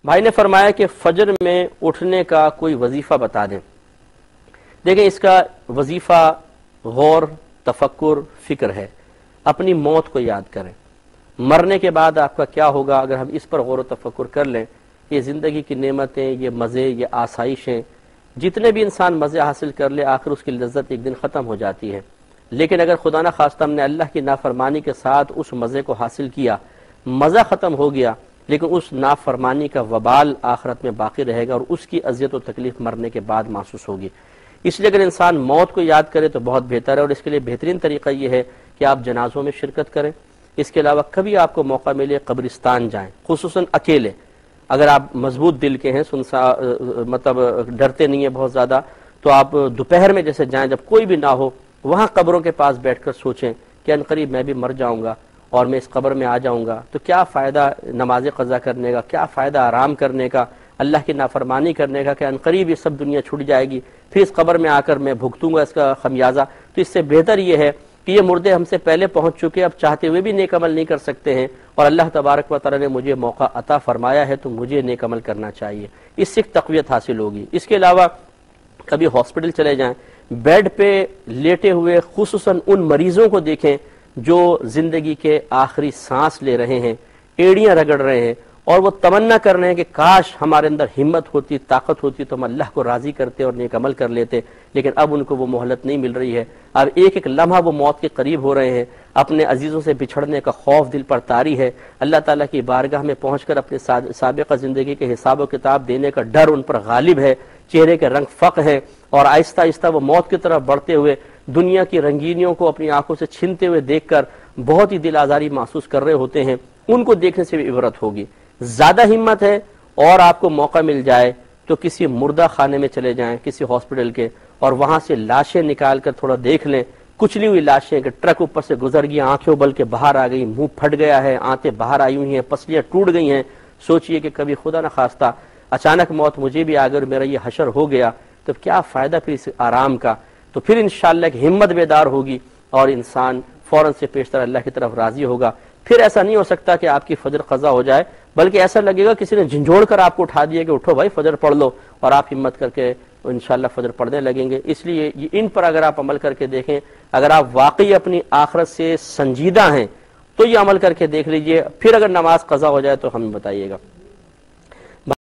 بھائی نے فرمایا کہ فجر میں اٹھنے کا کوئی وظیفہ بتا دیں۔ دیکھیں اس کا وظیفہ غور، تفکر، فکر ہے۔ اپنی موت کو یاد کریں، مرنے کے بعد آپ کا کیا ہوگا۔ اگر ہم اس پر غور و تفکر کر لیں، یہ زندگی کی نعمتیں، یہ مزے، یہ آسائشیں، جتنے بھی انسان مزے حاصل کر لے، آخر اس کی لذت ایک دن ختم ہو جاتی ہے۔ لیکن اگر خدا نہ خواستہ ہم نے اللہ کی نافرمانی کے ساتھ اس مزے کو حاصل کیا، مزہ ختم ہو گیا، لیکن اس نافرمانی کا وبال آخرت میں باقی رہے گا اور اس کی اذیت و تکلیف مرنے کے بعد محسوس ہوگی۔ اس لیے اگر انسان موت کو یاد کرے تو بہت بہتر ہے، اور اس کے لیے بہترین طریقہ یہ ہے کہ آپ جنازوں میں شرکت کریں۔ اس کے علاوہ کبھی آپ کو موقع ملے قبرستان جائیں، خصوصاً اکیلے۔ اگر آپ مضبوط دل کے ہیں، مطلب ڈرتے نہیں ہیں بہت زیادہ، تو آپ دوپہر میں جیسے جائیں جب کوئی بھی نہ ہو، وہاں قبروں کے پاس بیٹھ کر سوچیں کہ عنقریب میں بھی مر جاؤں گا اور میں اس قبر میں آ جاؤں گا، تو کیا فائدہ نماز قضا کرنے کا، کیا فائدہ آرام کرنے کا، اللہ کی نافرمانی کرنے کا، کہ عنقریب یہ سب دنیا چھوٹ جائے گی، پھر اس قبر میں آ کر میں بھگتوں گا اس کا خمیازہ۔ تو اس سے بہتر یہ ہے کہ یہ مردے ہم سے پہلے پہنچ چکے، اب چاہتے ہوئے بھی نیک عمل نہیں کر سکتے ہیں، اور اللہ تبارک و تعالی نے مجھے موقع عطا فرمایا ہے تو مجھے نیک عمل کرنا چاہیے، اس سے تقویت حاصل ہوگی۔ اس کے علاوہ کبھی ہاسپٹل چلے جائیں، بیڈ پہ لیٹے ہوئے خصوصاً ان مریضوں کو دیکھیں جو زندگی کے آخری سانس لے رہے ہیں، ایڑیاں رگڑ رہے ہیں، اور وہ تمنا کر رہے ہیں کہ کاش ہمارے اندر ہمت ہوتی، طاقت ہوتی تو ہم اللہ کو راضی کرتے اور نیک عمل کر لیتے، لیکن اب ان کو وہ مہلت نہیں مل رہی ہے۔ اب ایک ایک لمحہ وہ موت کے قریب ہو رہے ہیں، اپنے عزیزوں سے بچھڑنے کا خوف دل پر طاری ہے، اللہ تعالیٰ کی بارگاہ میں پہنچ کر اپنے سابقہ زندگی کے حساب و کتاب دینے کا ڈر ان پر غالب ہے، چہرے کے رنگ فق ہیں، اور آہستہ آہستہ وہ موت کی طرف بڑھتے ہوئے دنیا کی رنگینیوں کو اپنی آنکھوں سے چھینتے ہوئے دیکھ کر بہت ہی دل آزاری محسوس کر رہے ہوتے ہیں۔ ان کو دیکھنے سے بھی عبرت ہوگی۔ زیادہ ہمت ہے اور آپ کو موقع مل جائے تو کسی مردہ خانے میں چلے جائیں، کسی ہاسپٹل کے، اور وہاں سے لاشیں نکال کر تھوڑا دیکھ لیں، کچلی ہوئی لاشیں کہ ٹرک اوپر سے گزر گیا، آنکھیں ابل کے باہر آ گئی، منہ پھٹ گیا ہے، آنتیں باہر آئی ہوئی ہیں، پسلیاں ٹوٹ گئی ہیں۔ سوچئے کہ کبھی خدا نہ خواستہ اچانک موت مجھے بھی آ گئی اور میرا یہ حشر ہو گیا، تو کیا فائدہ پھر اس آرام کا۔ تو پھر انشاءاللہ ایک ہمت بیدار ہوگی اور انسان فوراً سے پیشتر اللہ کی طرف راضی ہوگا۔ پھر ایسا نہیں ہو سکتا کہ آپ کی فجر قضا ہو جائے، بلکہ ایسا لگے گا کسی نے جھنجھوڑ کر آپ کو اٹھا دیا کہ اٹھو بھائی فجر پڑھ لو، اور آپ ہمت کر کے انشاءاللہ فجر پڑھنے لگیں گے۔ اس لیے ان پر اگر آپ عمل کر کے دیکھیں، اگر آپ واقعی اپنی آخرت سے سنجیدہ ہیں تو یہ عمل کر کے دیکھ لیجئے، پھر اگر نماز قضا ہو جائے تو ہمیں بتائیے گا۔